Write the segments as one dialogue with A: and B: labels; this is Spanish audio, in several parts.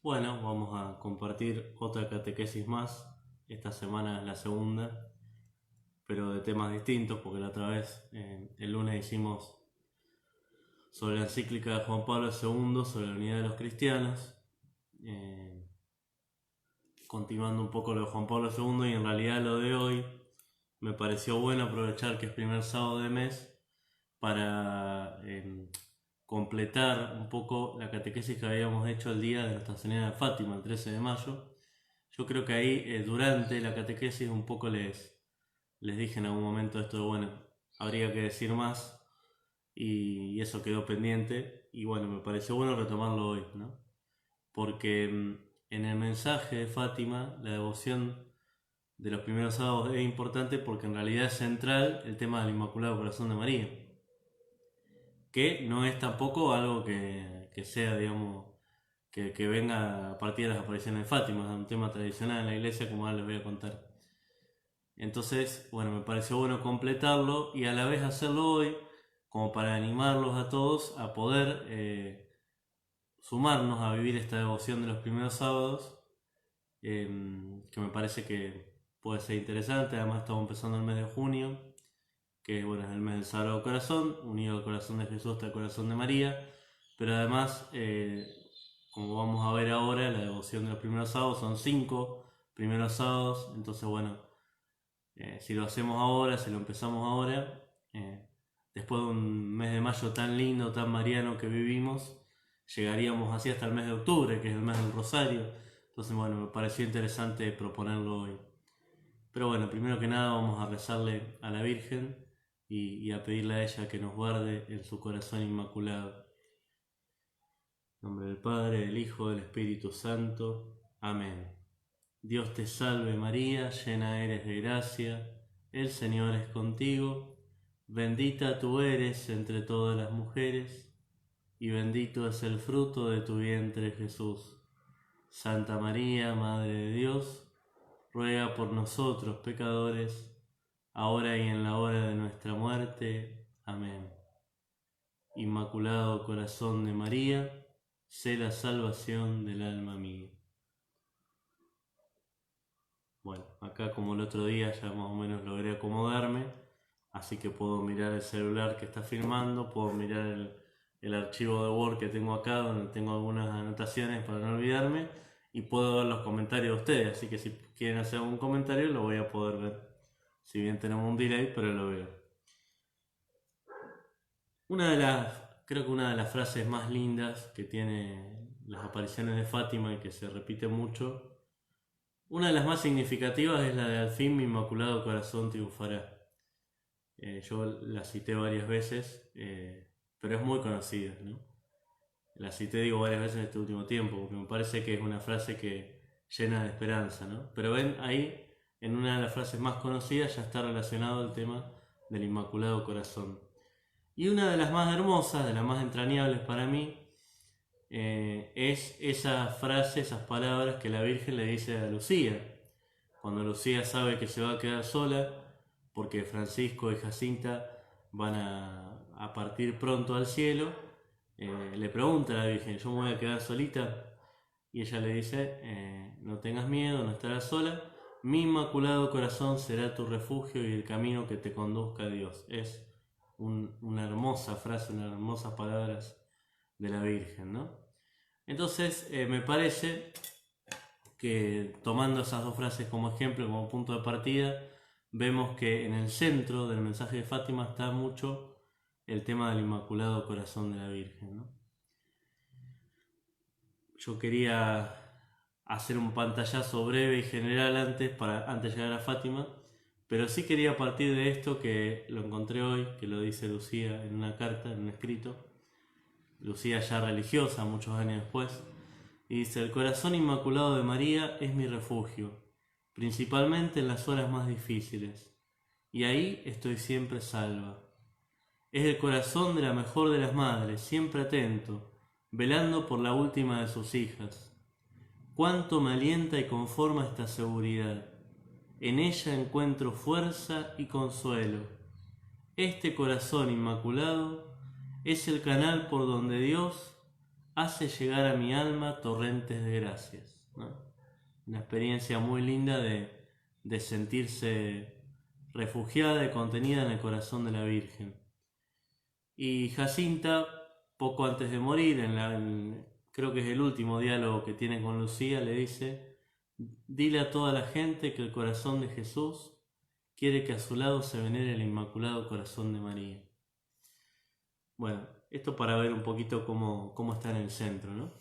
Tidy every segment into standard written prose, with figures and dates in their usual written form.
A: Bueno, vamos a compartir otra catequesis más. Esta semana es la segunda, pero de temas distintos, porque la otra vez, el lunes, hicimos sobre la encíclica de Juan Pablo II sobre la unidad de los cristianos, continuando un poco lo de Juan Pablo II, y en realidad lo de hoy me pareció bueno aprovechar que es primer sábado de mes para completar un poco la catequesis que habíamos hecho el día de Nuestra Señora de Fátima, el 13 de mayo. Yo creo que ahí, durante la catequesis, un poco les dije en algún momento esto de, bueno, habría que decir más, y eso quedó pendiente, y bueno, me pareció bueno retomarlo hoy, ¿no? Porque en el mensaje de Fátima, la devoción de los primeros sábados es importante porque en realidad es central el tema del Inmaculado Corazón de María, que no es tampoco algo que sea, digamos, que venga a partir de las apariciones de Fátima, es un tema tradicional en la iglesia, como ahora les voy a contar. Entonces, bueno, me pareció bueno completarlo y a la vez hacerlo hoy, como para animarlos a todos a poder sumarnos a vivir esta devoción de los primeros sábados, que me parece que puede ser interesante. Además, estamos empezando el mes de junio, que bueno, es el mes del Sagrado Corazón, unido al corazón de Jesús hasta el corazón de María, pero además, como vamos a ver ahora, la devoción de los primeros sábados son 5 primeros sábados. Entonces, bueno, si lo hacemos ahora, si lo empezamos ahora, después de un mes de mayo tan lindo, tan mariano que vivimos, llegaríamos así hasta el mes de octubre, que es el mes del Rosario. Entonces, bueno, me pareció interesante proponerlo hoy. Pero bueno, primero que nada vamos a rezarle a la Virgen y a pedirle a ella que nos guarde en su corazón inmaculado. En nombre del Padre, del Hijo, del Espíritu Santo. Amén. Dios te salve María, llena eres de gracia, el Señor es contigo, bendita tú eres entre todas las mujeres, y bendito es el fruto de tu vientre Jesús. Santa María, Madre de Dios, ruega por nosotros pecadores, ahora y en la hora de nuestra muerte. Amén. Inmaculado Corazón de María, sé la salvación del alma mía. Bueno, acá como el otro día ya más o menos logré acomodarme, así que puedo mirar el celular que está filmando, puedo mirar el archivo de Word que tengo acá, donde tengo algunas anotaciones para no olvidarme, y puedo ver los comentarios de ustedes, así que si quieren hacer algún comentario lo voy a poder ver. Si bien tenemos un delay, pero lo veo. Creo que una de las frases más lindas que tiene las apariciones de Fátima y que se repite mucho, una de las más significativas, es la de al fin mi inmaculado corazón triunfará. Yo la cité varias veces, pero es muy conocida, ¿no? La cité, digo, varias veces en este último tiempo, porque me parece que es una frase que llena de esperanza, ¿no? Pero ven, ahí, en una de las frases más conocidas, ya está relacionado el tema del Inmaculado Corazón. Y una de las más hermosas, de las más entrañables para mí, es esa frase, esas palabras que la Virgen le dice a Lucía, cuando Lucía sabe que se va a quedar sola, porque Francisco y Jacinta van a partir pronto al cielo. Le pregunta a la Virgen, ¿yo me voy a quedar solita? Y ella le dice, no tengas miedo, no estarás sola, mi inmaculado corazón será tu refugio y el camino que te conduzca a Dios. Es una hermosa frase, unas hermosas palabras de la Virgen, ¿no? Entonces, me parece que, tomando esas dos frases como ejemplo, como punto de partida, vemos que en el centro del mensaje de Fátima está mucho el tema del Inmaculado Corazón de la Virgen, ¿no? Yo quería hacer un pantallazo breve y general antes de llegar a Fátima, pero sí quería partir de esto que lo encontré hoy, que lo dice Lucía en una carta, en un escrito. Lucía ya religiosa, muchos años después, y dice: el corazón inmaculado de María es mi refugio, principalmente en las horas más difíciles, y ahí estoy siempre salva. Es el corazón de la mejor de las madres, siempre atento, velando por la última de sus hijas. Cuánto me alienta y conforma esta seguridad. En ella encuentro fuerza y consuelo. Este corazón inmaculado es el canal por donde Dios, hace llegar a mi alma torrentes de gracias, ¿no? Una experiencia muy linda de sentirse refugiada y contenida en el corazón de la Virgen. Y Jacinta, poco antes de morir, creo que es el último diálogo que tiene con Lucía, le dice: dile a toda la gente que el corazón de Jesús quiere que a su lado se venere el Inmaculado Corazón de María. Bueno, esto para ver un poquito cómo está en el centro, ¿no?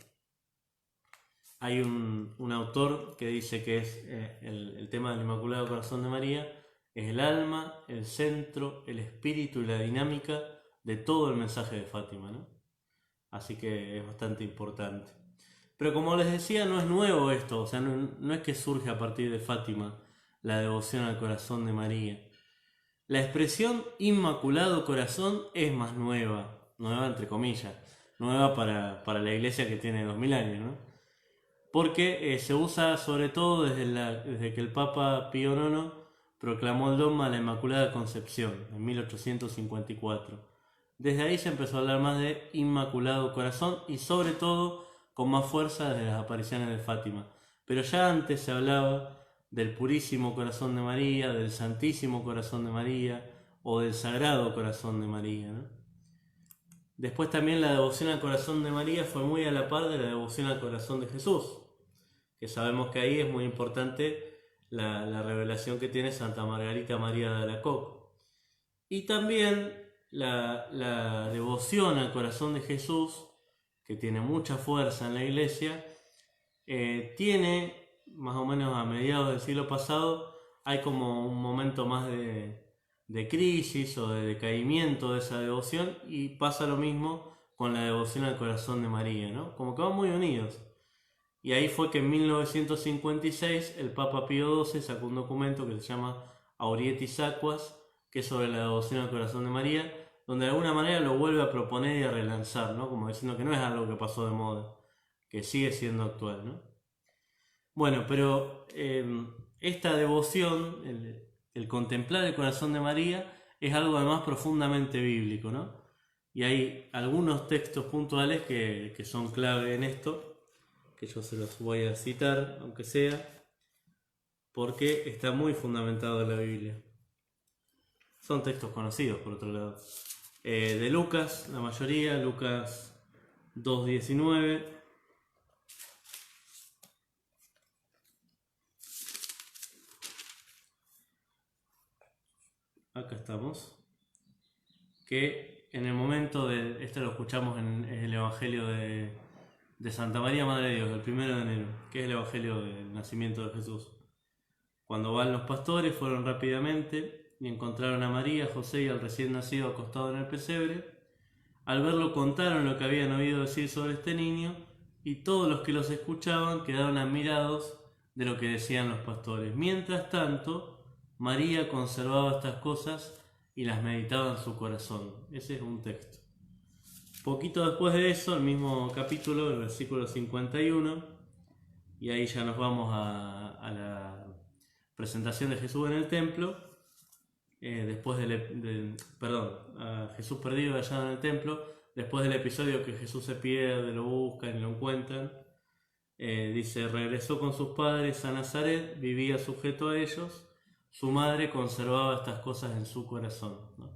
A: Hay un autor que dice que es el tema del Inmaculado Corazón de María es el alma, el centro, el espíritu y la dinámica de todo el mensaje de Fátima, ¿no? Así que es bastante importante. Pero como les decía, no es nuevo esto, o sea, no es que surge a partir de Fátima la devoción al corazón de María. La expresión Inmaculado Corazón es más nueva entre comillas, nueva para la iglesia que tiene 2000 años, ¿no? Porque se usa sobre todo desde que el Papa Pío IX proclamó el dogma de la Inmaculada Concepción en 1854. Desde ahí se empezó a hablar más de Inmaculado Corazón y sobre todo con más fuerza desde las apariciones de Fátima. Pero ya antes se hablaba del Purísimo Corazón de María, del Santísimo Corazón de María o del Sagrado Corazón de María, ¿no? Después también la devoción al Corazón de María fue muy a la par de la devoción al Corazón de Jesús, que sabemos que ahí es muy importante la revelación que tiene Santa Margarita María de Alacoque. Y también la devoción al Corazón de Jesús, que tiene mucha fuerza en la iglesia, tiene, más o menos a mediados del siglo pasado, hay como un momento más de crisis o de decaimiento de esa devoción, y pasa lo mismo con la devoción al Corazón de María, ¿no? Como que van muy unidos. Y ahí fue que en 1956 el Papa Pío XII sacó un documento que se llama Aurietis Aquas, que es sobre la devoción al Corazón de María, donde de alguna manera lo vuelve a proponer y a relanzar, ¿no? Como diciendo que no es algo que pasó de moda, que sigue siendo actual, ¿no? Bueno, pero esta devoción, el contemplar el Corazón de María, es algo además profundamente bíblico, ¿no? Y hay algunos textos puntuales que son clave en esto, que yo se los voy a citar, aunque sea, porque está muy fundamentado en la Biblia. Son textos conocidos, por otro lado. De Lucas, la mayoría, Lucas 2:19. Acá estamos. Que en el momento esto lo escuchamos en el Evangelio de Santa María Madre de Dios, el 1 de enero, que es el Evangelio del nacimiento de Jesús. Cuando van los pastores, fueron rápidamente y encontraron a María, José y al recién nacido acostado en el pesebre. Al verlo contaron lo que habían oído decir sobre este niño, y todos los que los escuchaban quedaron admirados de lo que decían los pastores. Mientras tanto, María conservaba estas cosas y las meditaba en su corazón. Ese es un texto. Poquito después de eso, el mismo capítulo, el versículo 51, y ahí ya nos vamos a la presentación de Jesús en el templo, después a Jesús perdido allá en el templo, después del episodio que Jesús se pierde, lo buscan y lo encuentran. Dice: regresó con sus padres a Nazaret, vivía sujeto a ellos, su madre conservaba estas cosas en su corazón, ¿no?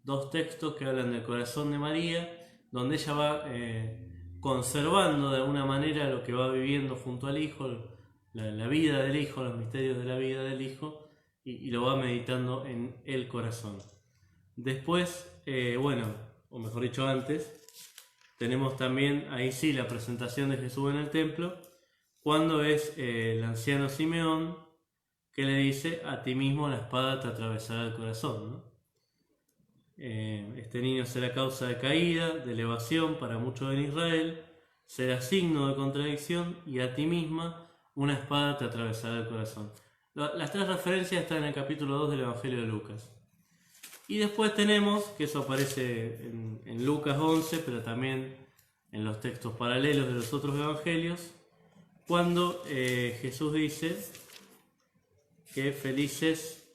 A: Dos textos que hablan del corazón de María, donde ella va conservando de alguna manera lo que va viviendo junto al Hijo, la vida del Hijo, los misterios de la vida del Hijo, y lo va meditando en el corazón. Después, o mejor dicho antes, tenemos también ahí sí la presentación de Jesús en el templo, cuando es el anciano Simeón que le dice: a ti mismo la espada te atravesará el corazón, ¿no? Este niño será causa de caída, de elevación para muchos en Israel, será signo de contradicción, y a ti misma una espada te atravesará el corazón. Las tres referencias están en el capítulo 2 del Evangelio de Lucas. Y después tenemos, que eso aparece en Lucas 11, pero también en los textos paralelos de los otros evangelios, cuando Jesús dice que felices,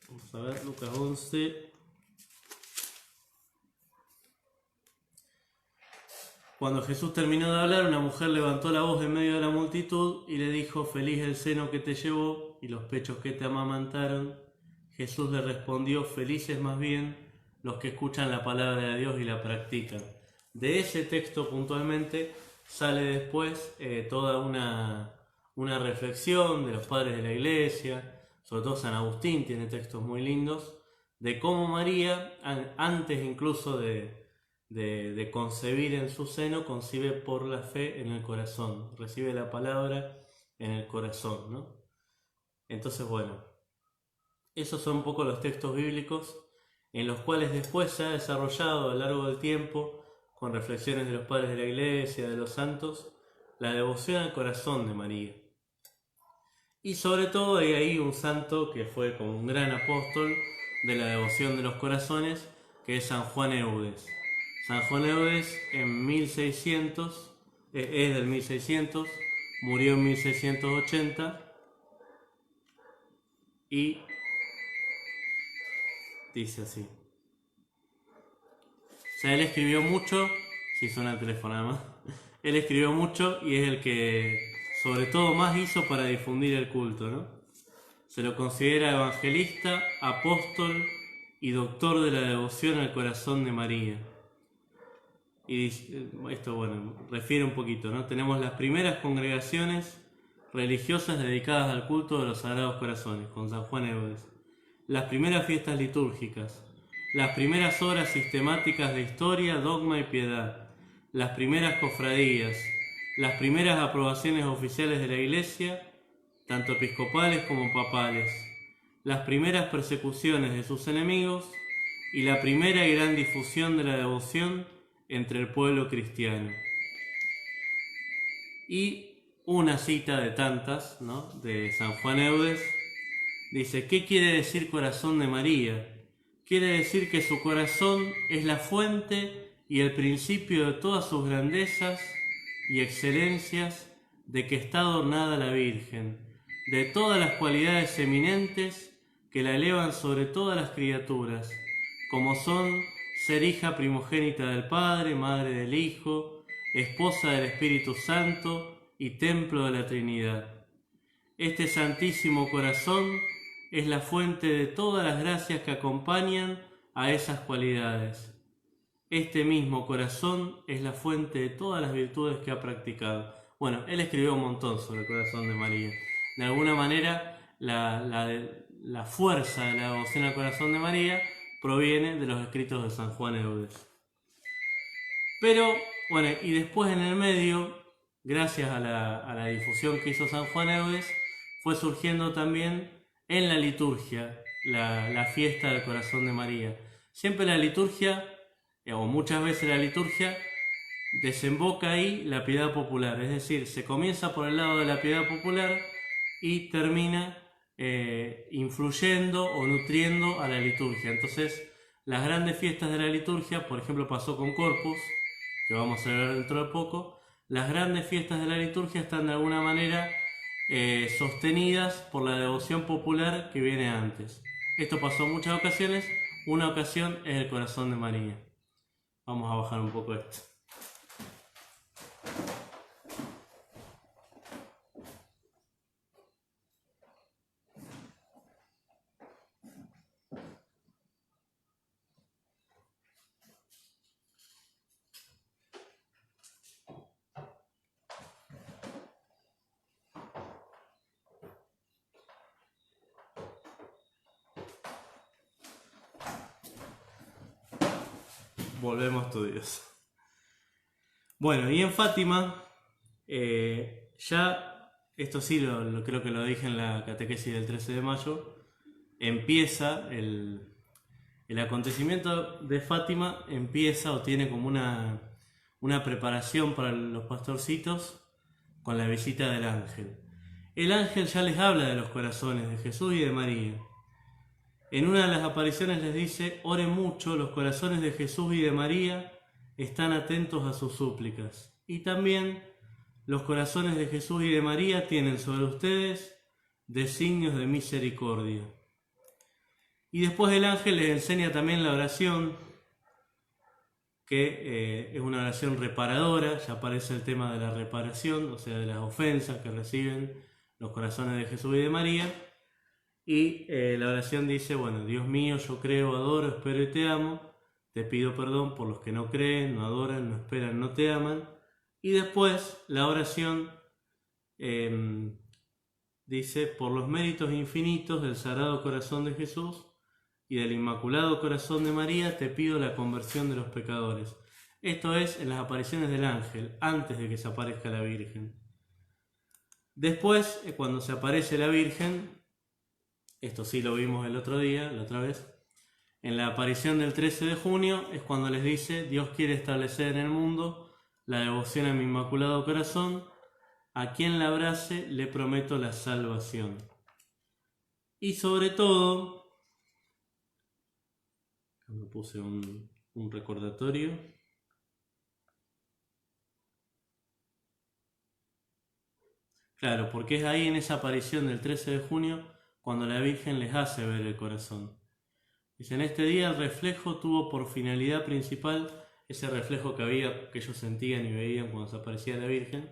A: vamos a ver, Lucas 11, Cuando Jesús terminó de hablar, una mujer levantó la voz en medio de la multitud y le dijo: feliz el seno que te llevó y los pechos que te amamantaron. Jesús le respondió: felices más bien los que escuchan la palabra de Dios y la practican. De ese texto puntualmente sale después toda una reflexión de los padres de la Iglesia, sobre todo San Agustín tiene textos muy lindos, de cómo María, antes incluso de concebir en su seno, concibe por la fe en el corazón, recibe la palabra en el corazón, ¿no? Entonces, bueno, esos son un poco los textos bíblicos en los cuales después se ha desarrollado a lo largo del tiempo, con reflexiones de los padres de la Iglesia, de los santos, la devoción al corazón de María. Y sobre todo hay ahí un santo que fue como un gran apóstol de la devoción de los corazones, que es San Juan Eudes. San Juan Eudes en 1600, es del 1600, murió en 1680 y dice así. O sea, él escribió mucho, si suena el teléfono además, él escribió mucho y es el que sobre todo más hizo para difundir el culto, ¿no? Se lo considera evangelista, apóstol y doctor de la devoción al corazón de María. Y esto, bueno, refiere un poquito, ¿no? Tenemos las primeras congregaciones religiosas dedicadas al culto de los Sagrados Corazones, con San Juan Eudes. Las primeras fiestas litúrgicas, las primeras obras sistemáticas de historia, dogma y piedad, las primeras cofradías, las primeras aprobaciones oficiales de la Iglesia, tanto episcopales como papales, las primeras persecuciones de sus enemigos y la primera y gran difusión de la devoción entre el pueblo cristiano. Y una cita de tantas, ¿no?, de San Juan Eudes, dice: ¿qué quiere decir corazón de María? Quiere decir que su corazón es la fuente y el principio de todas sus grandezas y excelencias, de que está adornada la Virgen, de todas las cualidades eminentes que la elevan sobre todas las criaturas, como son ser hija primogénita del Padre, madre del Hijo, esposa del Espíritu Santo y templo de la Trinidad. Este Santísimo Corazón es la fuente de todas las gracias que acompañan a esas cualidades. Este mismo corazón es la fuente de todas las virtudes que ha practicado. Bueno, él escribió un montón sobre el corazón de María. De alguna manera, la fuerza de la devoción al corazón de María proviene de los escritos de San Juan Eudes. Pero, bueno, y después en el medio, gracias a la difusión que hizo San Juan Eudes, fue surgiendo también en la liturgia la fiesta del corazón de María. Siempre la liturgia, o muchas veces la liturgia, desemboca ahí la piedad popular, es decir, se comienza por el lado de la piedad popular y termina influyendo o nutriendo a la liturgia. Entonces, las grandes fiestas de la liturgia, por ejemplo, pasó con Corpus, que vamos a ver dentro de poco, las grandes fiestas de la liturgia están de alguna manera sostenidas por la devoción popular que viene antes. Esto pasó en muchas ocasiones, una ocasión es el corazón de María. Vamos a bajar un poco esto. Volvemos a estudios. Bueno, y en Fátima, ya, esto sí lo creo que lo dije en la catequesis del 13 de mayo, empieza el acontecimiento de Fátima, empieza o tiene como una preparación para los pastorcitos con la visita del ángel. El ángel ya les habla de los corazones de Jesús y de María. En una de las apariciones les dice: oren mucho, los corazones de Jesús y de María están atentos a sus súplicas. Y también los corazones de Jesús y de María tienen sobre ustedes designios de misericordia. Y después el ángel les enseña también la oración, que es una oración reparadora. Ya aparece el tema de la reparación, o sea, de las ofensas que reciben los corazones de Jesús y de María. Y la oración dice, bueno, Dios mío, yo creo, adoro, espero y te amo. Te pido perdón por los que no creen, no adoran, no esperan, no te aman. Y después la oración dice, por los méritos infinitos del Sagrado Corazón de Jesús y del Inmaculado Corazón de María, te pido la conversión de los pecadores. Esto es en las apariciones del ángel, antes de que se aparezca la Virgen. Después, cuando se aparece la Virgen, esto sí lo vimos el otro día, la otra vez, en la aparición del 13 de junio es cuando les dice, Dios quiere establecer en el mundo la devoción a mi Inmaculado Corazón, a quien la abrace le prometo la salvación. Y sobre todo, me puse un recordatorio. Claro, porque es ahí en esa aparición del 13 de junio cuando la Virgen les hace ver el corazón. Dice, en este día el reflejo tuvo por finalidad principal, ese reflejo que ellos sentían y veían cuando se aparecía la Virgen,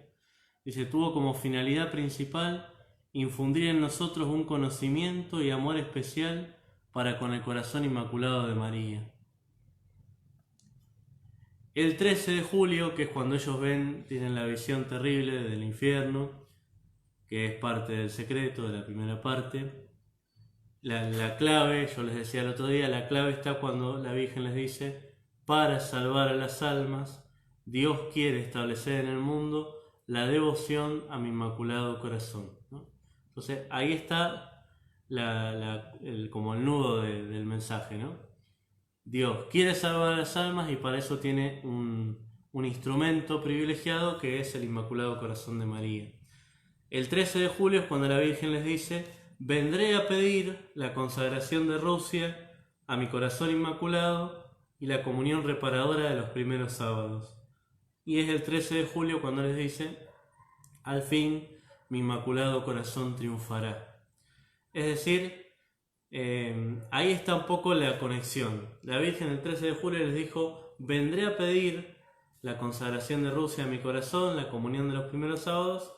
A: dice, tuvo como finalidad principal infundir en nosotros un conocimiento y amor especial para con el corazón inmaculado de María. El 13 de julio, que es cuando ellos tienen la visión terrible del infierno, que es parte del secreto de la primera parte, la clave, yo les decía el otro día, la clave está cuando la Virgen les dice, para salvar a las almas, Dios quiere establecer en el mundo la devoción a mi Inmaculado Corazón, ¿no? Entonces ahí está como el nudo del mensaje, ¿no? Dios quiere salvar a las almas y para eso tiene un instrumento privilegiado que es el Inmaculado Corazón de María. El 13 de julio es cuando la Virgen les dice, vendré a pedir la consagración de Rusia a mi corazón inmaculado y la comunión reparadora de los primeros sábados. Y es el 13 de julio cuando les dice, al fin mi Inmaculado Corazón triunfará. Es decir, ahí está un poco la conexión. La Virgen el 13 de julio les dijo, vendré a pedir la consagración de Rusia a mi corazón, la comunión de los primeros sábados,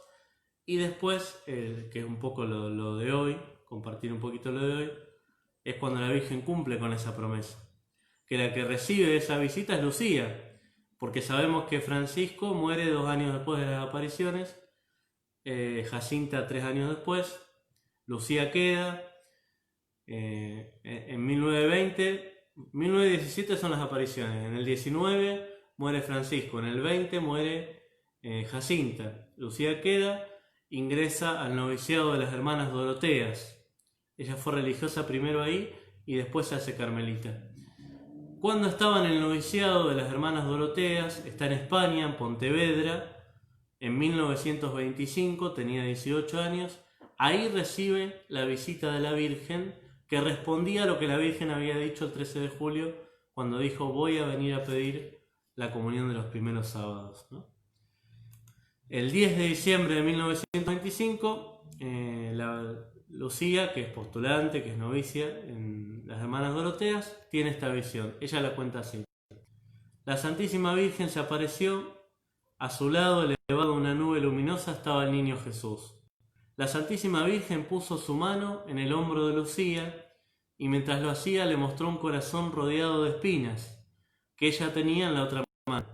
A: y después, que es un poco lo de hoy, compartir un poquito lo de hoy, es cuando la Virgen cumple con esa promesa. Que la que recibe esa visita es Lucía, porque sabemos que Francisco muere 2 años después de las apariciones, Jacinta 3 años después, Lucía queda, en 1917 son las apariciones, en el 19 muere Francisco, en el 20 muere Jacinta, Lucía queda, ingresa al noviciado de las hermanas Doroteas. Ella fue religiosa primero ahí y después se hace carmelita. Cuando estaba en el noviciado de las hermanas Doroteas, está en España, en Pontevedra, en 1925, tenía 18 años, ahí recibe la visita de la Virgen, que respondía a lo que la Virgen había dicho el 13 de julio, cuando dijo, voy a venir a pedir la comunión de los primeros sábados, ¿no? El 10 de diciembre de 1925, Lucía, que es postulante, que es novicia en las hermanas Doroteas, tiene esta visión. Ella la cuenta así. La Santísima Virgen se apareció, a su lado, elevado a una nube luminosa, estaba el niño Jesús. La Santísima Virgen puso su mano en el hombro de Lucía y mientras lo hacía le mostró un corazón rodeado de espinas que ella tenía en la otra mano.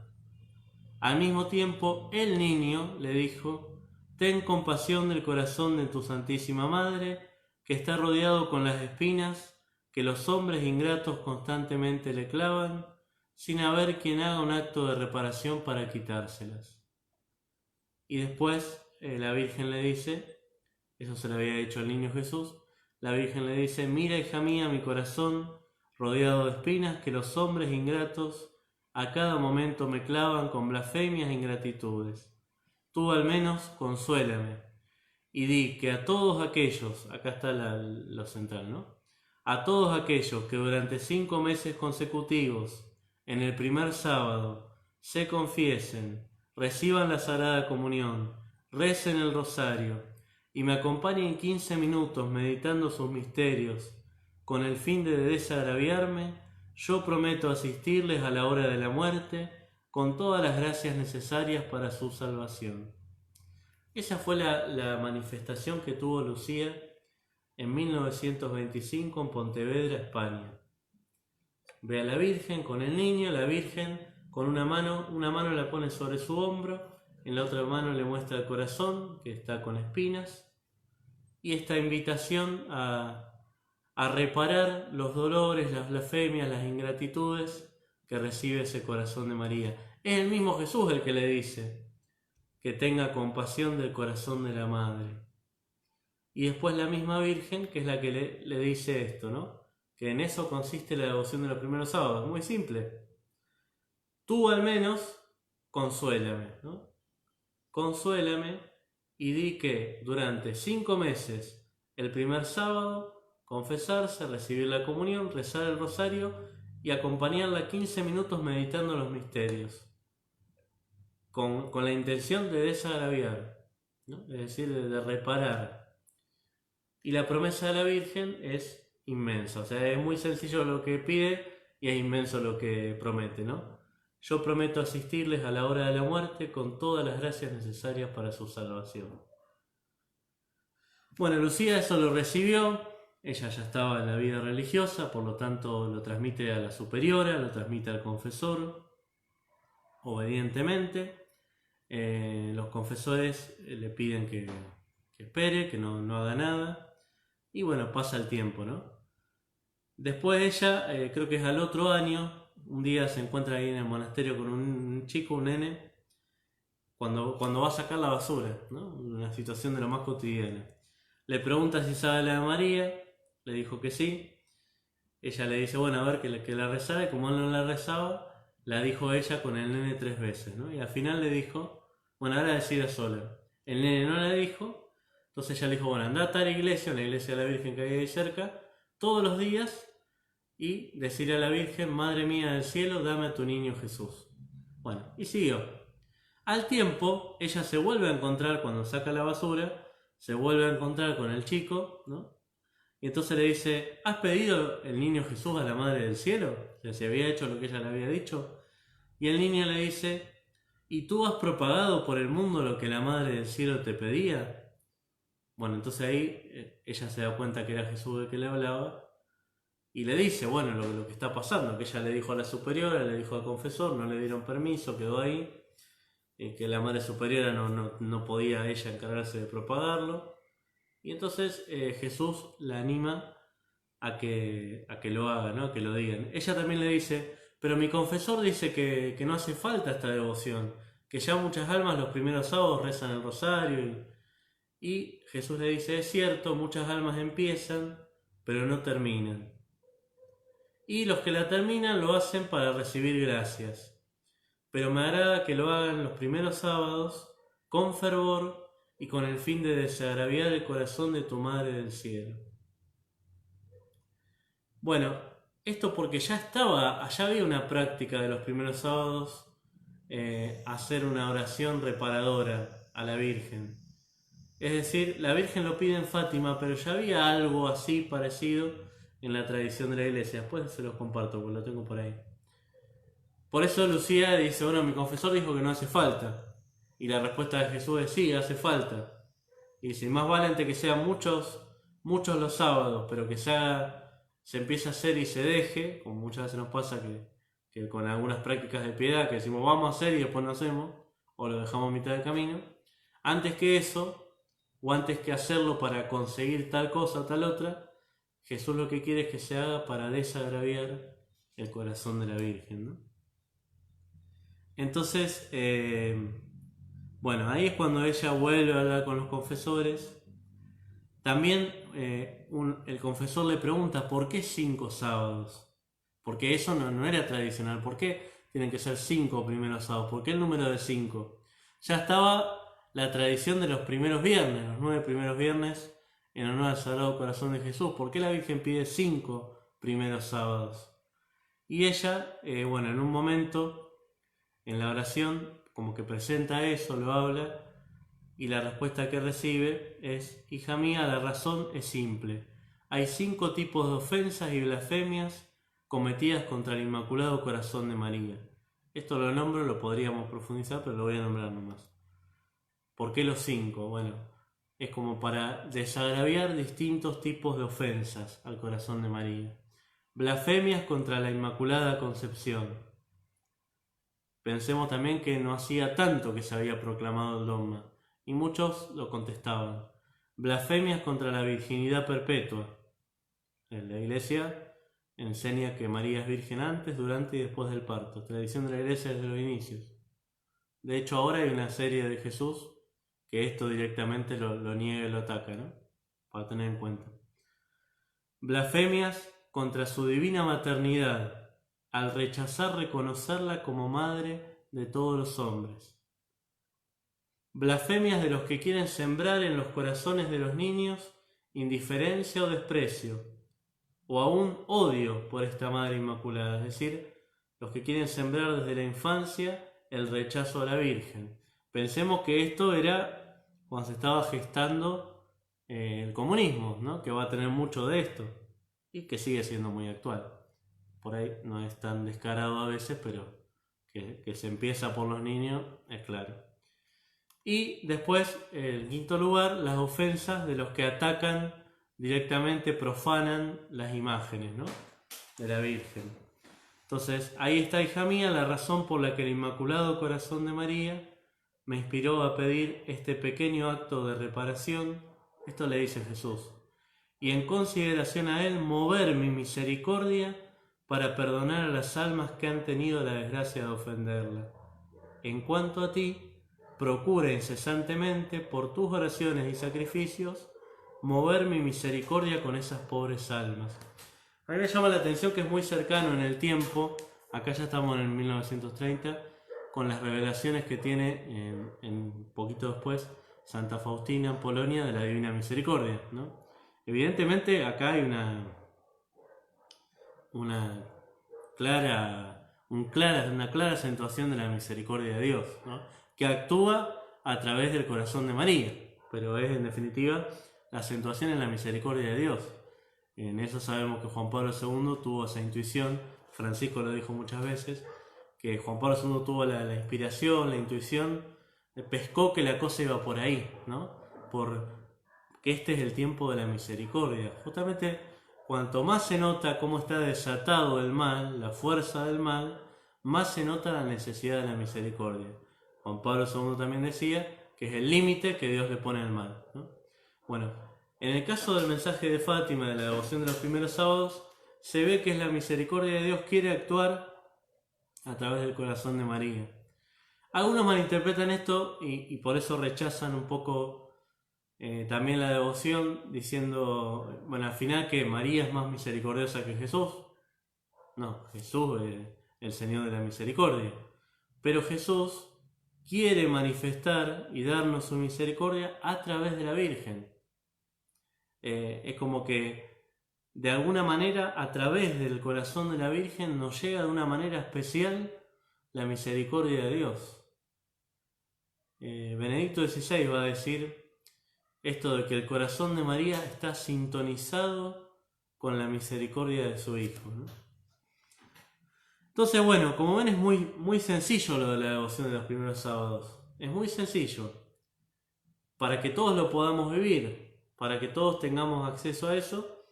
A: Al mismo tiempo, el niño le dijo, ten compasión del corazón de tu Santísima Madre, que está rodeado con las espinas que los hombres ingratos constantemente le clavan, sin haber quien haga un acto de reparación para quitárselas. Y después la Virgen le dice, eso se le había dicho al niño Jesús, la Virgen le dice, mira, hija mía, mi corazón rodeado de espinas que los hombres ingratos a cada momento me clavan con blasfemias e ingratitudes. Tú al menos consuélame y di que a todos aquellos, acá está lo central, ¿no? A todos aquellos que durante 5 meses consecutivos, en el primer sábado, se confiesen, reciban la Sagrada Comunión, recen el rosario y me acompañen 15 minutos meditando sus misterios con el fin de desagraviarme, Yo prometo asistirles a la hora de la muerte con todas las gracias necesarias para su salvación. Esa fue la manifestación que tuvo Lucía en 1925 en Pontevedra, España. Ve a la Virgen con el niño, la Virgen con una mano la pone sobre su hombro, en la otra mano le muestra el corazón, que está con espinas, y esta invitación a reparar los dolores, las blasfemias, las ingratitudes que recibe ese corazón de María. Es el mismo Jesús el que le dice que tenga compasión del corazón de la Madre. Y después la misma Virgen, que es la que le dice esto, ¿no? Que en eso consiste la devoción de los primeros sábados. Muy simple. Tú al menos consuélame, ¿no? Consuélame y di que durante 5 meses, el primer sábado, confesarse, recibir la comunión, rezar el rosario y acompañarla 15 minutos meditando los misterios, con la intención de desagraviar, ¿no? Es decir, de reparar. Y la promesa de la Virgen es inmensa, o sea, es muy sencillo lo que pide y es inmenso lo que promete, ¿no? Yo prometo asistirles a la hora de la muerte con todas las gracias necesarias para su salvación. Bueno, Lucía eso lo recibió, ella ya estaba en la vida religiosa, por lo tanto lo transmite a la superiora, lo transmite al confesor, obedientemente. Los confesores le piden que espere, que no haga nada, y bueno, pasa el tiempo, ¿no? Después ella, creo que es al otro año, un día se encuentra ahí en el monasterio con un chico, un nene, cuando va a sacar la basura, ¿no? Una situación de lo más cotidiana. Le pregunta si sabe la de María, le dijo que sí. Ella le dice, bueno, a ver, que la rezara, y como él no la rezaba, la dijo ella con el nene 3 veces, ¿no? Y al final le dijo, bueno, ahora decida sola. El nene no la dijo, entonces ella le dijo, bueno, anda a tal iglesia, una iglesia de la Virgen que hay ahí cerca, todos los días, y decirle a la Virgen, Madre mía del cielo, dame a tu niño Jesús. Bueno, y siguió. Al tiempo, ella se vuelve a encontrar, cuando saca la basura, se vuelve a encontrar con el chico, ¿no? Y entonces le dice, ¿has pedido el niño Jesús a la Madre del cielo? O sea, si había hecho lo que ella le había dicho. Y el niño le dice, ¿y tú has propagado por el mundo lo que la Madre del cielo te pedía? Bueno, entonces ahí ella se da cuenta que era Jesús el que le hablaba. Y le dice, bueno, lo que está pasando, que ella le dijo a la superiora, le dijo al confesor, no le dieron permiso, quedó ahí, que la madre superiora no podía ella encargarse de propagarlo. Y entonces Jesús la anima a que lo haga, ¿no? A que lo digan. Ella también le dice, pero mi confesor dice que no hace falta esta devoción, que ya muchas almas los primeros sábados rezan el rosario. Y Jesús le dice, es cierto, muchas almas empiezan, pero no terminan. Y los que la terminan lo hacen para recibir gracias. Pero me agrada que lo hagan los primeros sábados con fervor y con el fin de desagraviar el corazón de tu Madre del cielo. Bueno, esto porque ya había una práctica de los primeros sábados, hacer una oración reparadora a la Virgen. Es decir, la Virgen lo pide en Fátima, pero ya había algo así parecido en la tradición de la iglesia. Después se los comparto, porque lo tengo por ahí. Por eso Lucía dice, bueno, mi confesor dijo que no hace falta. Y la respuesta de Jesús es, sí, hace falta. Y dice, más vale antes que sean muchos los sábados, pero que se empiece a hacer y se deje, como muchas veces nos pasa que con algunas prácticas de piedad, que decimos vamos a hacer y después no hacemos, o lo dejamos a mitad del camino. Antes que eso, o antes que hacerlo para conseguir tal cosa o tal otra, Jesús lo que quiere es que se haga para desagraviar el corazón de la Virgen, ¿no? Entonces, bueno, ahí es cuando ella vuelve a hablar con los confesores. También el confesor le pregunta, ¿por qué 5 sábados? Porque eso no era tradicional. ¿Por qué tienen que ser 5 primeros sábados? ¿Por qué el número de 5? Ya estaba la tradición de los primeros viernes, los 9 primeros viernes, en honor al Sagrado Corazón de Jesús. ¿Por qué la Virgen pide 5 primeros sábados? Y ella, bueno, en un momento, en la oración, como que presenta eso, lo habla, y la respuesta que recibe es, hija mía, la razón es simple. Hay 5 tipos de ofensas y blasfemias cometidas contra el Inmaculado Corazón de María. Esto lo nombro, lo podríamos profundizar, pero lo voy a nombrar nomás. ¿Por qué los 5? Bueno, es como para desagraviar distintos tipos de ofensas al corazón de María. Blasfemias contra la Inmaculada Concepción. Pensemos también que no hacía tanto que se había proclamado el dogma, y muchos lo contestaban. Blasfemias contra la virginidad perpetua. La Iglesia enseña que María es virgen antes, durante y después del parto. Tradición de la Iglesia desde los inicios. De hecho, ahora hay una serie de Jesús que esto directamente lo niega y lo ataca, ¿no? Para tener en cuenta. Blasfemias contra su divina maternidad, al rechazar reconocerla como madre de todos los hombres. Blasfemias de los que quieren sembrar en los corazones de los niños indiferencia o desprecio, o aún odio por esta Madre Inmaculada, es decir, los que quieren sembrar desde la infancia el rechazo a la Virgen. Pensemos que esto era cuando se estaba gestando el comunismo, ¿no? Que va a tener mucho de esto y que sigue siendo muy actual. Por ahí no es tan descarado a veces, pero que se empieza por los niños es claro. Y después, en quinto lugar, las ofensas de los que atacan directamente, profanan las imágenes, ¿no? De la Virgen. Entonces, ahí está, hija mía, la razón por la que el Inmaculado Corazón de María me inspiró a pedir este pequeño acto de reparación. Esto le dice Jesús. Y en consideración a él, mover mi misericordia para perdonar a las almas que han tenido la desgracia de ofenderla. En cuanto a ti, procura incesantemente, por tus oraciones y sacrificios, mover mi misericordia con esas pobres almas. A mí me llama la atención que es muy cercano en el tiempo, acá ya estamos en el 1930, con las revelaciones que tiene en poquito después Santa Faustina en Polonia de la Divina Misericordia, ¿no? Evidentemente acá hay una clara acentuación de la misericordia de Dios, ¿no? Que actúa a través del corazón de María, pero es en definitiva la acentuación en la misericordia de Dios. En eso sabemos que Juan Pablo II tuvo esa intuición, Francisco lo dijo muchas veces, que Juan Pablo II tuvo la inspiración, la intuición, pescó que la cosa iba por ahí, ¿no? Por que este es el tiempo de la misericordia. Justamente cuanto más se nota cómo está desatado el mal, la fuerza del mal, más se nota la necesidad de la misericordia. Juan Pablo II también decía que es el límite que Dios le pone al mal, ¿no? Bueno, en el caso del mensaje de Fátima, de la devoción de los primeros sábados, se ve que es la misericordia de Dios quiere actuar a través del corazón de María. Algunos malinterpretan esto y por eso rechazan un poco también la devoción, diciendo, bueno, al final que María es más misericordiosa que Jesús. No, Jesús es el Señor de la misericordia. Pero Jesús quiere manifestar y darnos su misericordia a través de la Virgen. Es como que de alguna manera a través del corazón de la Virgen nos llega de una manera especial la misericordia de Dios. Benedicto XVI va a decir esto de que el corazón de María está sintonizado con la misericordia de su Hijo, ¿no? Entonces, bueno, como ven es muy sencillo lo de la devoción de los primeros sábados. Es muy sencillo. Para que todos lo podamos vivir, para que todos tengamos acceso a eso.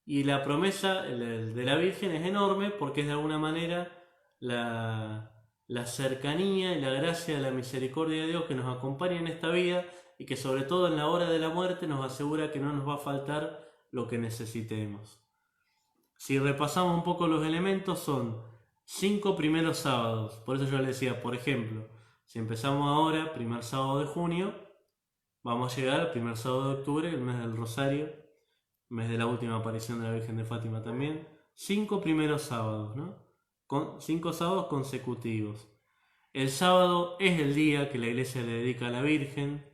A: Y la promesa de la Virgen es enorme porque es de alguna manera la cercanía y la gracia de la misericordia de Dios que nos acompaña en esta vida y que sobre todo en la hora de la muerte nos asegura que no nos va a faltar lo que necesitemos. Si repasamos un poco los elementos, son 5 primeros sábados. Por eso yo les decía, por ejemplo, si empezamos ahora, primer sábado de junio, vamos a llegar al primer sábado de octubre, el mes del Rosario, mes de la última aparición de la Virgen de Fátima también. 5 primeros sábados, ¿no? 5 sábados consecutivos. El sábado es el día que la Iglesia le dedica a la Virgen.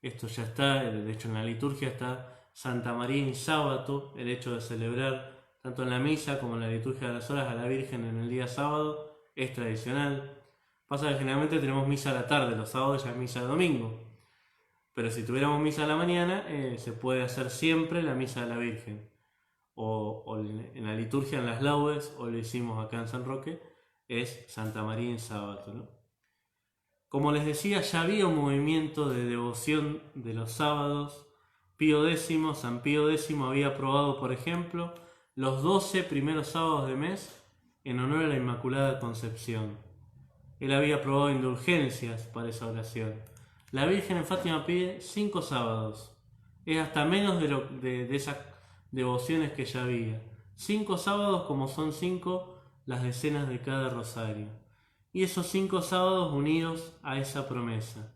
A: Esto ya está, de hecho en la liturgia está Santa María in Sábato, el hecho de celebrar tanto en la misa como en la liturgia de las horas a la Virgen en el día sábado, es tradicional. Pasa que generalmente tenemos misa a la tarde, los sábados ya es misa de domingo. Pero si tuviéramos misa a la mañana, se puede hacer siempre la misa de la Virgen. o en la liturgia en las laudes, o lo hicimos acá en San Roque, es Santa María en sábado, ¿no? Como les decía, ya había un movimiento de devoción de los sábados. San Pío X había aprobado, por ejemplo, los 12 primeros sábados de mes en honor a la Inmaculada Concepción. Él había aprobado indulgencias para esa oración. La Virgen en Fátima pide 5 sábados. Es hasta menos de esas devociones que ya había. 5 sábados, como son 5 las decenas de cada rosario. Y esos 5 sábados unidos a esa promesa.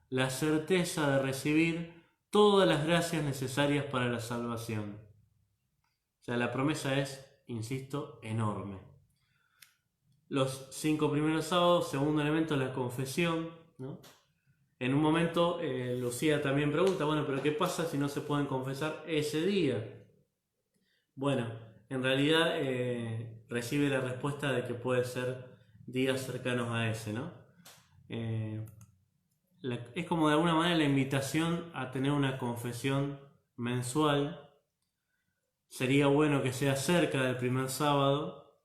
A: La certeza de recibir todas las gracias necesarias para la salvación. O sea, la promesa es, insisto, enorme. Los 5 primeros sábados, segundo elemento, la confesión, ¿no? En un momento, Lucía también pregunta, bueno, pero ¿qué pasa si no se pueden confesar ese día? Bueno, en realidad recibe la respuesta de que puede ser días cercanos a ese, ¿no? Es como de alguna manera la invitación a tener una confesión mensual. Sería bueno que sea cerca del primer sábado.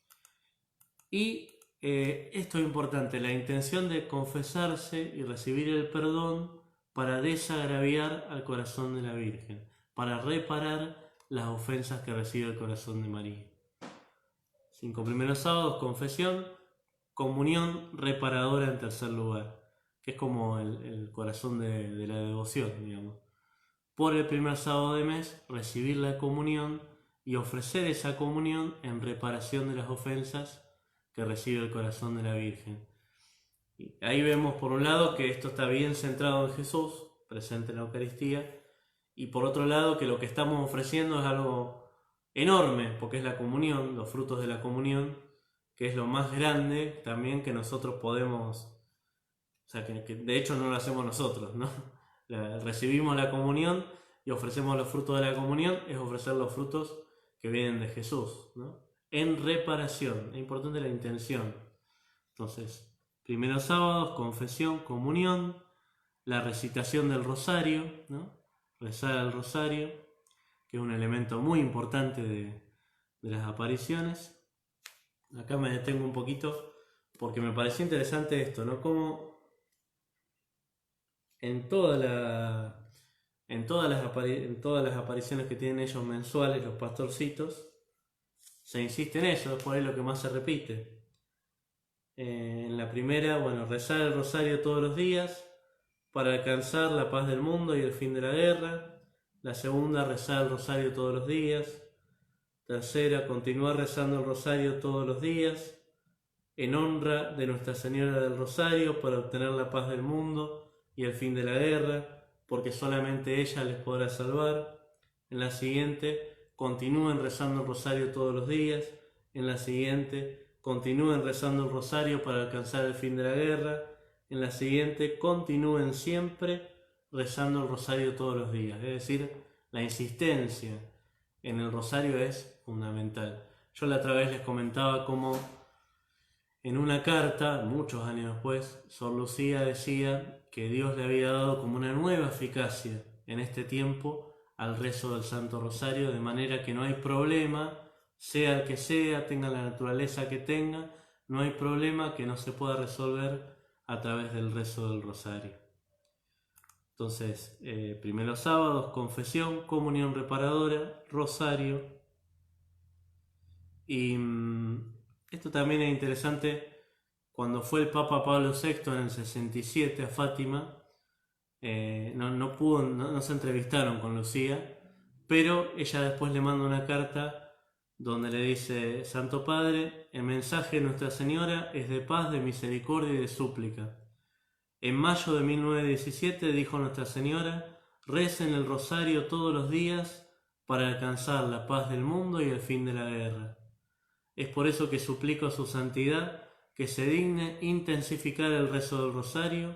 A: Y esto es importante, la intención de confesarse y recibir el perdón para desagraviar al corazón de la Virgen, para reparar las ofensas que recibe el corazón de María. 5 primeros sábados, confesión, comunión reparadora en tercer lugar, que es como el corazón de la devoción, digamos. Por el primer sábado de mes, recibir la comunión y ofrecer esa comunión en reparación de las ofensas que recibe el corazón de la Virgen. Y ahí vemos por un lado que esto está bien centrado en Jesús, presente en la Eucaristía, y por otro lado que lo que estamos ofreciendo es algo enorme, porque es la comunión, los frutos de la comunión, que es lo más grande también que nosotros podemos, o sea, que de hecho no lo hacemos nosotros, ¿no? Recibimos la comunión y ofrecemos los frutos de la comunión, es ofrecer los frutos que vienen de Jesús, ¿no? En reparación, es importante la intención. Entonces, primeros sábados, confesión, comunión, la recitación del rosario, ¿no? Rezar el rosario, que es un elemento muy importante de las apariciones. Acá me detengo un poquito porque me pareció interesante esto, ¿no? Como en todas las apariciones que tienen ellos mensuales, los pastorcitos, se insiste en eso, es por ahí lo que más se repite. En la primera, bueno, rezar el rosario todos los días para alcanzar la paz del mundo y el fin de la guerra. La segunda, rezar el rosario todos los días. Tercera, continuar rezando el rosario todos los días en honra de Nuestra Señora del Rosario para obtener la paz del mundo y el fin de la guerra, porque solamente ella les podrá salvar. En la siguiente, continúen rezando el rosario todos los días. En la siguiente, continúen rezando el rosario para alcanzar el fin de la guerra. En la siguiente, continúen siempre rezando el rosario todos los días. Es decir, la insistencia en el rosario es fundamental. Yo la otra vez les comentaba cómo en una carta, muchos años después, Sor Lucía decía que Dios le había dado como una nueva eficacia en este tiempo al rezo del Santo Rosario, de manera que no hay problema, sea el que sea, tenga la naturaleza que tenga, no hay problema que no se pueda resolver a través del rezo del Rosario. Entonces, primeros sábados, confesión, comunión reparadora, rosario. Y esto también es interesante. Cuando fue el Papa Pablo VI en el 67 a Fátima, no se entrevistaron con Lucía, pero ella después le manda una carta donde le dice: Santo Padre, el mensaje de Nuestra Señora es de paz, de misericordia y de súplica. En mayo de 1917 dijo Nuestra Señora: recen el rosario todos los días para alcanzar la paz del mundo y el fin de la guerra. Es por eso que suplico a su santidad que se digne intensificar el rezo del rosario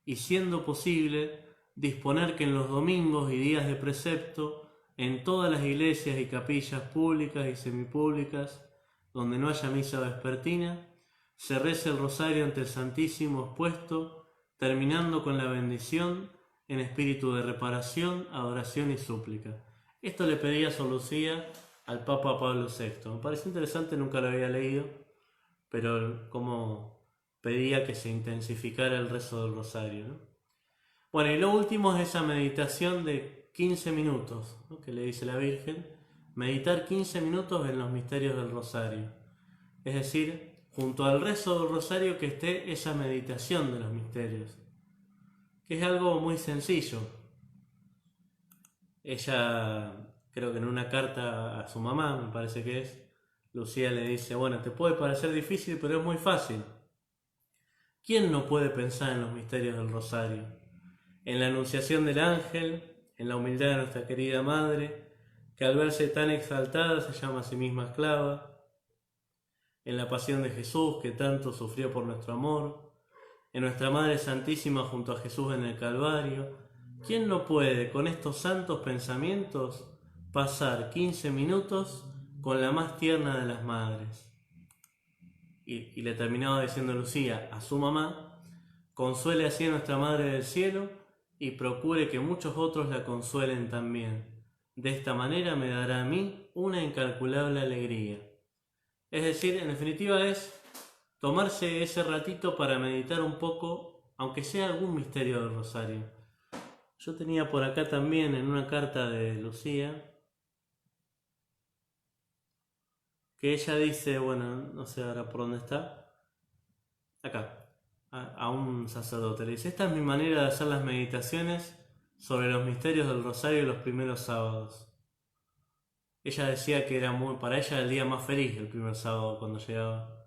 A: y, siendo posible, disponer que en los domingos y días de precepto, en todas las iglesias y capillas públicas y semipúblicas, donde no haya misa vespertina, se rece el rosario ante el Santísimo expuesto, terminando con la bendición en espíritu de reparación, adoración y súplica. Esto le pedía a Sor Lucía al Papa Pablo VI. Me pareció interesante, nunca lo había leído, pero como pedía que se intensificara el rezo del rosario, ¿no? Bueno, y lo último es esa meditación de 15 minutos, ¿no?, que le dice la Virgen, meditar 15 minutos en los misterios del rosario. Es decir, junto al rezo del rosario que esté esa meditación de los misterios, que es algo muy sencillo. Ella, creo que en una carta a su mamá, me parece que es, Lucía le dice, bueno, te puede parecer difícil, pero es muy fácil. ¿Quién no puede pensar en los misterios del rosario? En la anunciación del ángel, en la humildad de nuestra querida madre, que al verse tan exaltada se llama a sí misma esclava, en la pasión de Jesús, que tanto sufrió por nuestro amor, en nuestra Madre Santísima junto a Jesús en el Calvario. ¿Quién no puede, con estos santos pensamientos, pasar 15 minutos con la más tierna de las madres? Y le terminaba diciendo Lucía a su mamá, consuele así a nuestra Madre del Cielo y procure que muchos otros la consuelen también. De esta manera me dará a mí una incalculable alegría. Es decir, en definitiva es tomarse ese ratito para meditar un poco, aunque sea algún misterio del rosario. Yo tenía por acá también en una carta de Lucía, que ella dice, bueno, no sé ahora por dónde está, acá, a un sacerdote, le dice, esta es mi manera de hacer las meditaciones sobre los misterios del rosario los primeros sábados. Ella decía que era para ella el día más feliz el primer sábado cuando llegaba.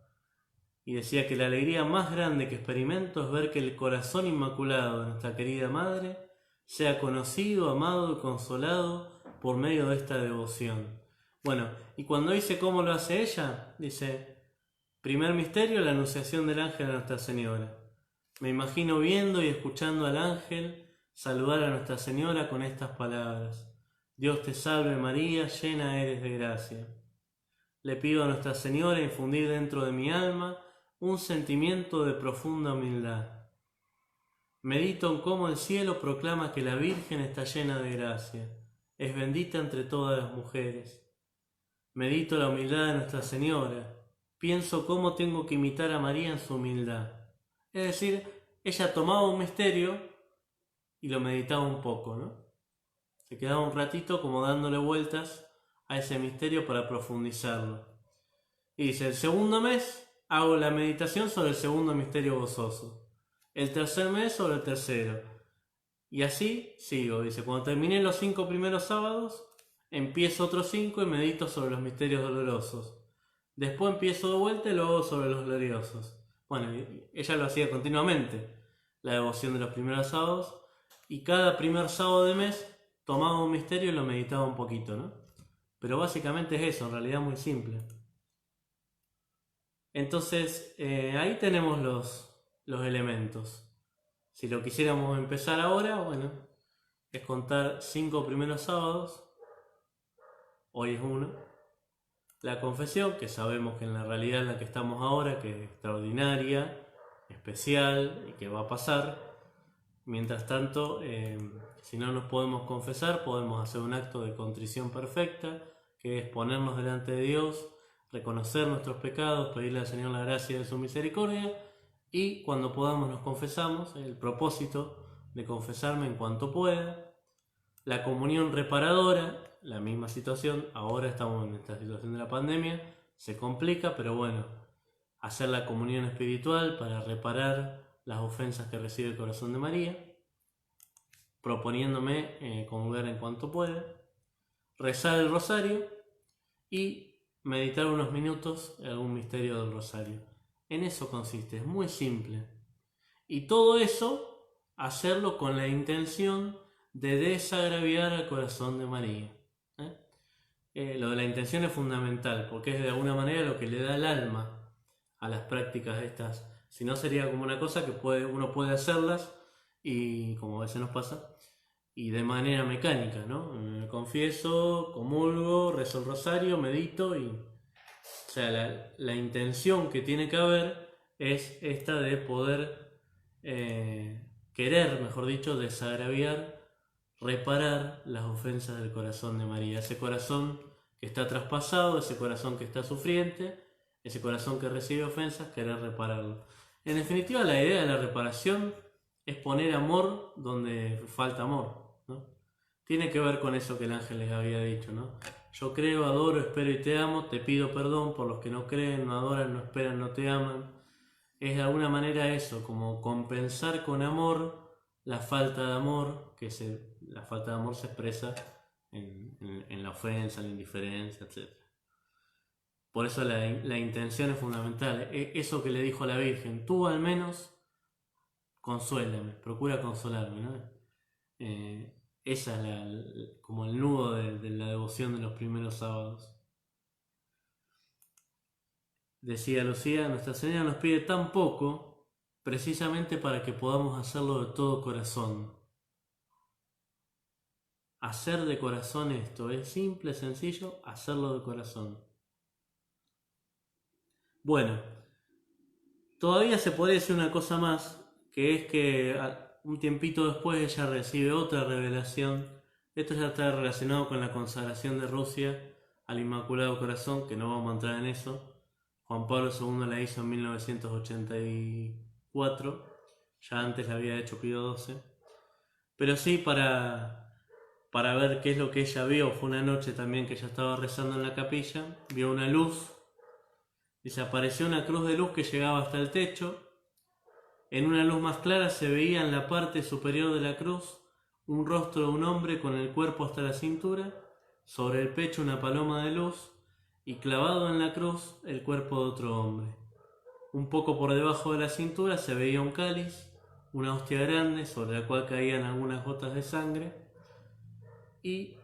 A: Y decía que la alegría más grande que experimento es ver que el corazón inmaculado de nuestra querida Madre sea conocido, amado y consolado por medio de esta devoción. Bueno, y cuando dice cómo lo hace ella, dice, primer misterio, la anunciación del ángel a Nuestra Señora. Me imagino viendo y escuchando al ángel saludar a Nuestra Señora con estas palabras. Dios te salve María, llena eres de gracia. Le pido a Nuestra Señora infundir dentro de mi alma un sentimiento de profunda humildad. Medito en cómo el cielo proclama que la Virgen está llena de gracia, es bendita entre todas las mujeres. Medito la humildad de Nuestra Señora, pienso cómo tengo que imitar a María en su humildad. Es decir, ella tomaba un misterio y lo meditaba un poco, ¿no? Se quedaba un ratito como dándole vueltas a ese misterio para profundizarlo. Y dice, el segundo mes hago la meditación sobre el segundo misterio gozoso. El tercer mes sobre el tercero. Y así sigo. Dice, cuando terminé los 5 primeros sábados, empiezo otros 5 y medito sobre los misterios dolorosos. Después empiezo de vuelta y lo hago sobre los gloriosos. Bueno, ella lo hacía continuamente, la devoción de los primeros sábados. Y cada primer sábado de mes tomaba un misterio y lo meditaba un poquito, ¿no? Pero básicamente es eso, en realidad muy simple. Entonces, ahí tenemos los elementos. Si lo quisiéramos empezar ahora, bueno, es contar 5 primeros sábados. Hoy es uno. La confesión, que sabemos que en la realidad en la que estamos ahora, que es extraordinaria, especial y que va a pasar. Mientras tanto, si no nos podemos confesar, podemos hacer un acto de contrición perfecta, que es ponernos delante de Dios, reconocer nuestros pecados, pedirle al Señor la gracia de su misericordia, y cuando podamos nos confesamos, el propósito de confesarme en cuanto pueda. La comunión reparadora, la misma situación, ahora estamos en esta situación de la pandemia, se complica, pero bueno, hacer la comunión espiritual para reparar las ofensas que recibe el corazón de María, proponiéndome comulgar en cuanto pueda, rezar el rosario y meditar unos minutos en algún misterio del rosario. En eso consiste, es muy simple. Y todo eso, hacerlo con la intención de desagraviar al corazón de María. Lo de la intención es fundamental, porque es de alguna manera lo que le da el alma a las prácticas estas. Si no, sería como una cosa que uno puede hacerlas, y como a veces nos pasa, y de manera mecánica, ¿no? Me confieso, comulgo, rezo el rosario, medito y... O sea, la intención que tiene que haber es esta de poder querer, mejor dicho, desagraviar, reparar las ofensas del corazón de María. Ese corazón que está traspasado, ese corazón que está sufriente, ese corazón que recibe ofensas, querer repararlo. En definitiva, la idea de la reparación es poner amor donde falta amor, ¿no? Tiene que ver con eso que el ángel les había dicho, ¿no? Yo creo, adoro, espero y te amo, te pido perdón por los que no creen, no adoran, no esperan, no te aman. Es de alguna manera eso, como compensar con amor la falta de amor, la falta de amor se expresa en la ofensa, la indiferencia, etc. Por eso la intención es fundamental. Eso que le dijo a la Virgen, tú al menos consuélame, procura consolarme, ¿no? Esa es como el nudo de la devoción de los primeros sábados. Decía Lucía, Nuestra Señora nos pide tan poco precisamente para que podamos hacerlo de todo corazón. Hacer de corazón esto, es simple, sencillo, hacerlo de corazón. Bueno, todavía se podría decir una cosa más, que es que un tiempito después ella recibe otra revelación. Esto ya está relacionado con la consagración de Rusia al Inmaculado Corazón, que no vamos a entrar en eso. Juan Pablo II la hizo en 1984, ya antes la había hecho Pío XII. Pero sí, para ver qué es lo que ella vio, fue una noche también que ella estaba rezando en la capilla, vio una luz, y se apareció una cruz de luz que llegaba hasta el techo. En una luz más clara se veía en la parte superior de la cruz un rostro de un hombre con el cuerpo hasta la cintura, sobre el pecho una paloma de luz y clavado en la cruz el cuerpo de otro hombre. Un poco por debajo de la cintura se veía un cáliz, una hostia grande sobre la cual caían algunas gotas de sangre, y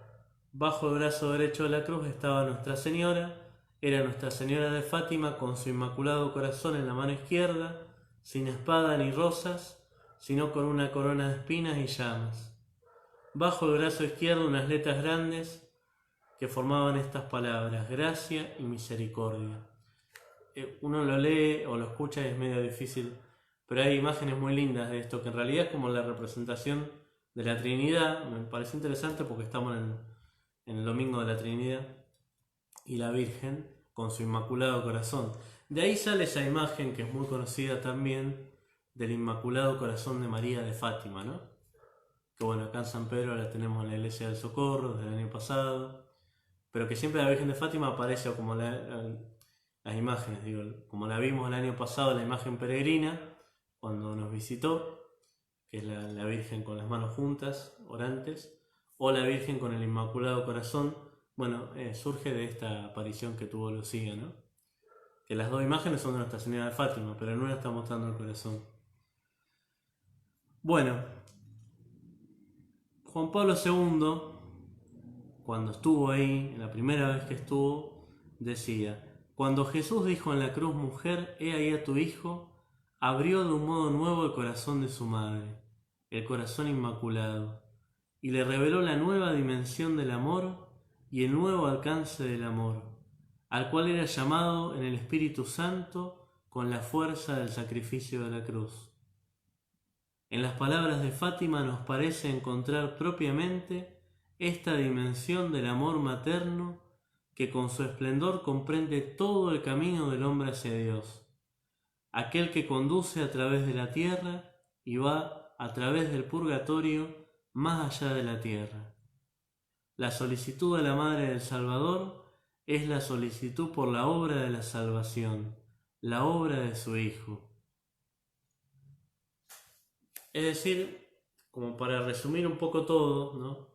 A: bajo el brazo derecho de la cruz estaba Nuestra Señora. Era Nuestra Señora de Fátima con su Inmaculado Corazón en la mano izquierda, sin espada ni rosas, sino con una corona de espinas y llamas. Bajo el brazo izquierdo unas letras grandes que formaban estas palabras: gracia y misericordia. Uno lo lee o lo escucha y es medio difícil, pero hay imágenes muy lindas de esto, que en realidad es como la representación de la Trinidad. Me parece interesante porque estamos en el Domingo de la Trinidad, y la Virgen con su Inmaculado Corazón. De ahí sale esa imagen que es muy conocida también del Inmaculado Corazón de María de Fátima, ¿no? Que bueno, acá en San Pedro la tenemos en la Iglesia del Socorro del año pasado, pero que siempre la Virgen de Fátima aparece como las imágenes, digo, como la vimos el año pasado, la imagen peregrina, cuando nos visitó, que es la Virgen con las manos juntas, orantes, o la Virgen con el Inmaculado Corazón. Bueno, surge de esta aparición que tuvo Lucía, ¿no? Que las dos imágenes son de Nuestra Señora de Fátima, pero en una está mostrando el corazón. Bueno, Juan Pablo II, cuando estuvo ahí, la primera vez que estuvo, decía: cuando Jesús dijo en la cruz, mujer, he ahí a tu hijo, abrió de un modo nuevo el corazón de su madre, el corazón inmaculado, y le reveló la nueva dimensión del amor y el nuevo alcance del amor, al cual era llamado en el Espíritu Santo con la fuerza del sacrificio de la cruz. En las palabras de Fátima nos parece encontrar propiamente esta dimensión del amor materno que con su esplendor comprende todo el camino del hombre hacia Dios, aquel que conduce a través de la tierra y va a través del purgatorio más allá de la tierra. La solicitud de la Madre del Salvador es la solicitud por la obra de la salvación, la obra de su Hijo. Es decir, como para resumir un poco todo, ¿no?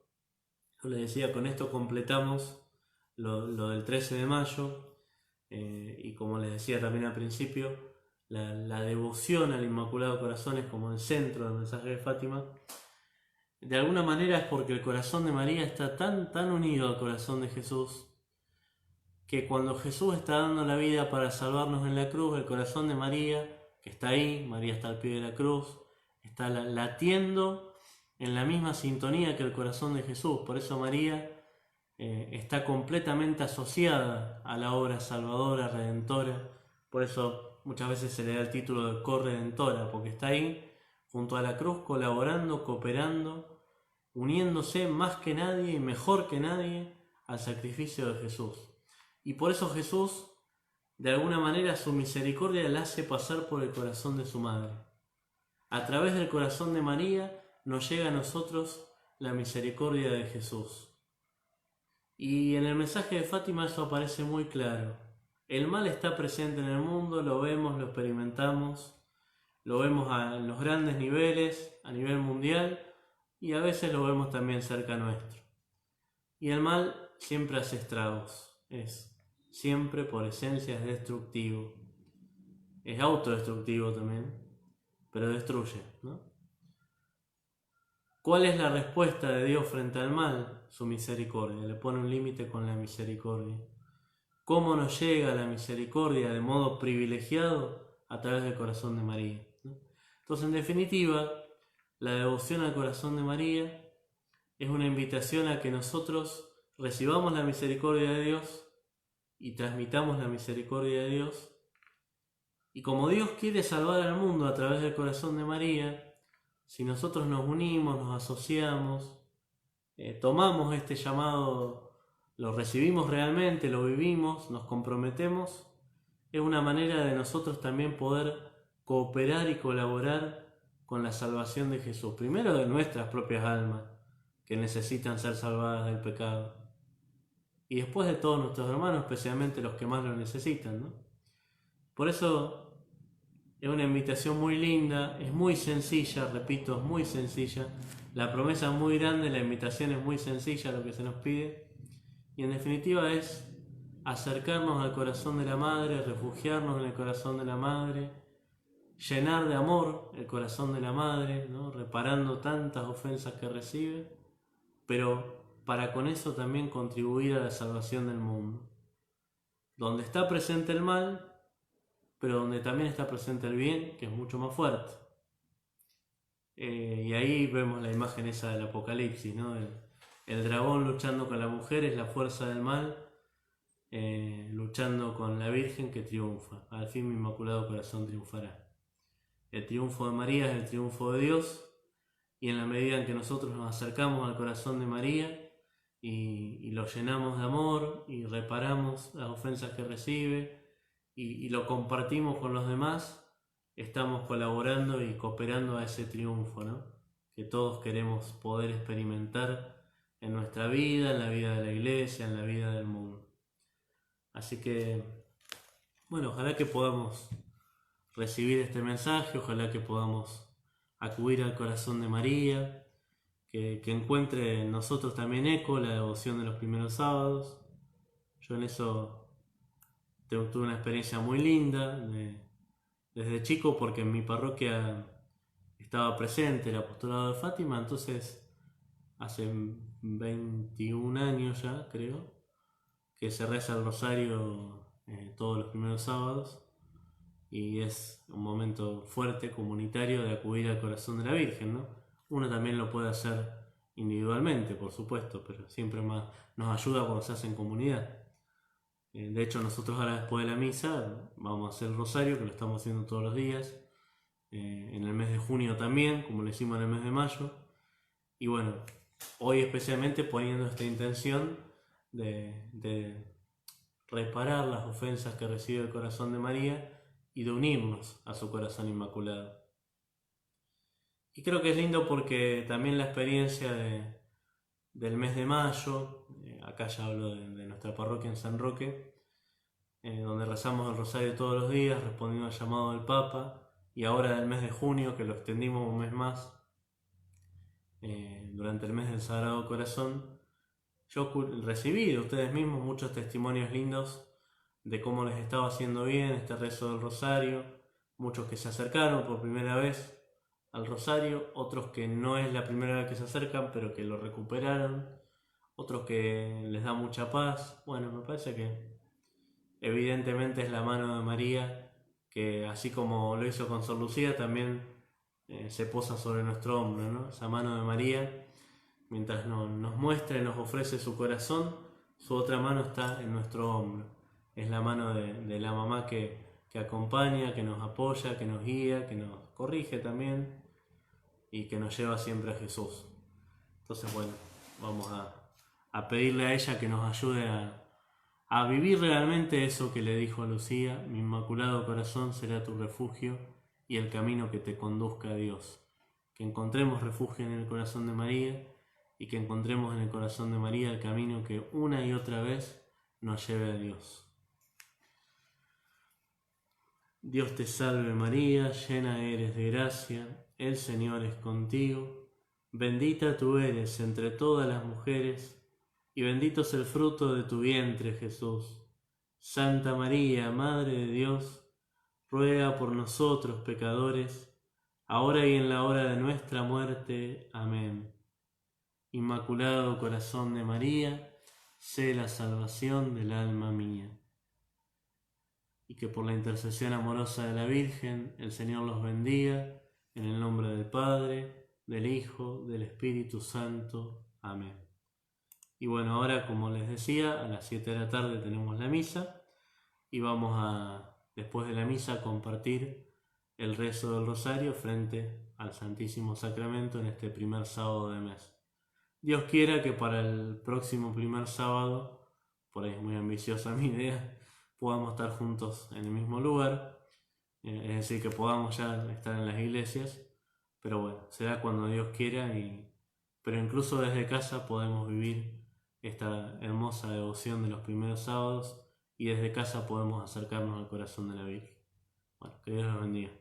A: Yo les decía, con esto completamos lo del 13 de mayo, y como les decía también al principio, la devoción al Inmaculado Corazón es como el centro del mensaje de Fátima. De alguna manera es porque el corazón de María está tan unido al corazón de Jesús, que cuando Jesús está dando la vida para salvarnos en la cruz, el corazón de María, que está ahí, María está al pie de la cruz, está latiendo en la misma sintonía que el corazón de Jesús. Por eso María está completamente asociada a la obra salvadora, redentora. Por eso muchas veces se le da el título de corredentora, porque está ahí junto a la cruz, colaborando, cooperando, uniéndose más que nadie y mejor que nadie al sacrificio de Jesús. Y por eso Jesús, de alguna manera, su misericordia la hace pasar por el corazón de su madre. A través del corazón de María nos llega a nosotros la misericordia de Jesús. Y en el mensaje de Fátima eso aparece muy claro. El mal está presente en el mundo, lo vemos, lo experimentamos, lo vemos en los grandes niveles, a nivel mundial, y a veces lo vemos también cerca nuestro. Y el mal siempre hace estragos, siempre por esencia es destructivo. Es autodestructivo también, pero destruye, ¿no? ¿Cuál es la respuesta de Dios frente al mal? Su misericordia. Le pone un límite con la misericordia. ¿Cómo nos llega la misericordia de modo privilegiado? A través del corazón de María, ¿no? Entonces, en definitiva, la devoción al corazón de María es una invitación a que nosotros recibamos la misericordia de Dios y transmitamos la misericordia de Dios. Y como Dios quiere salvar al mundo a través del corazón de María, si nosotros nos unimos, nos asociamos, tomamos este llamado, lo recibimos realmente, lo vivimos, nos comprometemos, es una manera de nosotros también poder cooperar y colaborar con la salvación de Jesús. Primero de nuestras propias almas, que necesitan ser salvadas del pecado. Y después de todos nuestros hermanos, especialmente los que más lo necesitan, ¿no? Por eso es una invitación muy linda, es muy sencilla, repito, es muy sencilla. La promesa es muy grande, la invitación es muy sencilla, lo que se nos pide. Y en definitiva es acercarnos al corazón de la Madre, refugiarnos en el corazón de la Madre, llenar de amor el corazón de la Madre, ¿no? Reparando tantas ofensas que recibe, pero para con eso también contribuir a la salvación del mundo. Donde está presente el mal, pero donde también está presente el bien, que es mucho más fuerte. Y ahí vemos la imagen esa del Apocalipsis, ¿no? El dragón luchando con la mujer es la fuerza del mal, luchando con la Virgen que triunfa. Al fin mi Inmaculado Corazón triunfará. El triunfo de María es el triunfo de Dios, y en la medida en que nosotros nos acercamos al corazón de María y lo llenamos de amor y reparamos las ofensas que recibe, y lo compartimos con los demás, estamos colaborando y cooperando a ese triunfo, ¿no? Que todos queremos poder experimentar en nuestra vida, en la vida de la iglesia, en la vida del mundo. Así que, bueno, ojalá que podamos recibir este mensaje, ojalá que podamos acudir al corazón de María, que encuentre en nosotros también eco la devoción de los primeros sábados. Yo en eso tuve una experiencia muy linda desde chico, porque en mi parroquia estaba presente el apostolado de Fátima, entonces hace 21 años ya, creo, que se reza el rosario todos los primeros sábados, y es un momento fuerte, comunitario, de acudir al corazón de la Virgen, ¿no? Uno también lo puede hacer individualmente, por supuesto, pero siempre más nos ayuda cuando se hace en comunidad. De hecho, nosotros ahora después de la misa vamos a hacer el rosario, que lo estamos haciendo todos los días, en el mes de junio también, como lo hicimos en el mes de mayo. Y bueno, hoy especialmente poniendo esta intención de reparar las ofensas que recibe el corazón de María y de unirnos a su corazón inmaculado. Y creo que es lindo porque también la experiencia del mes de mayo, acá ya hablo de nuestra parroquia en San Roque, donde rezamos el rosario todos los días respondiendo al llamado del Papa, y ahora del mes de junio, que lo extendimos un mes más, durante el mes del Sagrado Corazón, yo recibí de ustedes mismos muchos testimonios lindos de cómo les estaba haciendo bien este rezo del rosario, muchos que se acercaron por primera vez al rosario, otros que no es la primera vez que se acercan, pero que lo recuperaron, otros que les da mucha paz. Bueno, me parece que evidentemente es la mano de María, que así como lo hizo con Sor Lucía, también se posa sobre nuestro hombro, ¿no? Esa mano de María, mientras nos muestra y nos ofrece su corazón, su otra mano está en nuestro hombro. Es la mano de la mamá que acompaña, que nos apoya, que nos guía, que nos corrige también, y que nos lleva siempre a Jesús. Entonces, bueno, vamos a a pedirle a ella que nos ayude a vivir realmente eso que le dijo a Lucía: mi inmaculado corazón será tu refugio y el camino que te conduzca a Dios. Que encontremos refugio en el corazón de María y que encontremos en el corazón de María el camino que una y otra vez nos lleve a Dios. Dios te salve María, llena eres de gracia, el Señor es contigo, bendita tú eres entre todas las mujeres, y bendito es el fruto de tu vientre, Jesús. Santa María, Madre de Dios, ruega por nosotros pecadores, ahora y en la hora de nuestra muerte. Amén. Inmaculado Corazón de María, sé la salvación del alma mía. Y que por la intercesión amorosa de la Virgen, el Señor los bendiga, en el nombre del Padre, del Hijo, del Espíritu Santo. Amén. Y bueno, ahora, como les decía, a las 7 de la tarde tenemos la misa y vamos a, después de la misa, compartir el rezo del rosario frente al Santísimo Sacramento en este primer sábado de mes. Dios quiera que para el próximo primer sábado, por ahí es muy ambiciosa mi idea, podamos estar juntos en el mismo lugar, es decir, que podamos ya estar en las iglesias, pero bueno, será cuando Dios quiera, pero incluso desde casa podemos vivir esta hermosa devoción de los primeros sábados y desde casa podemos acercarnos al corazón de la Virgen. Bueno, que Dios los bendiga.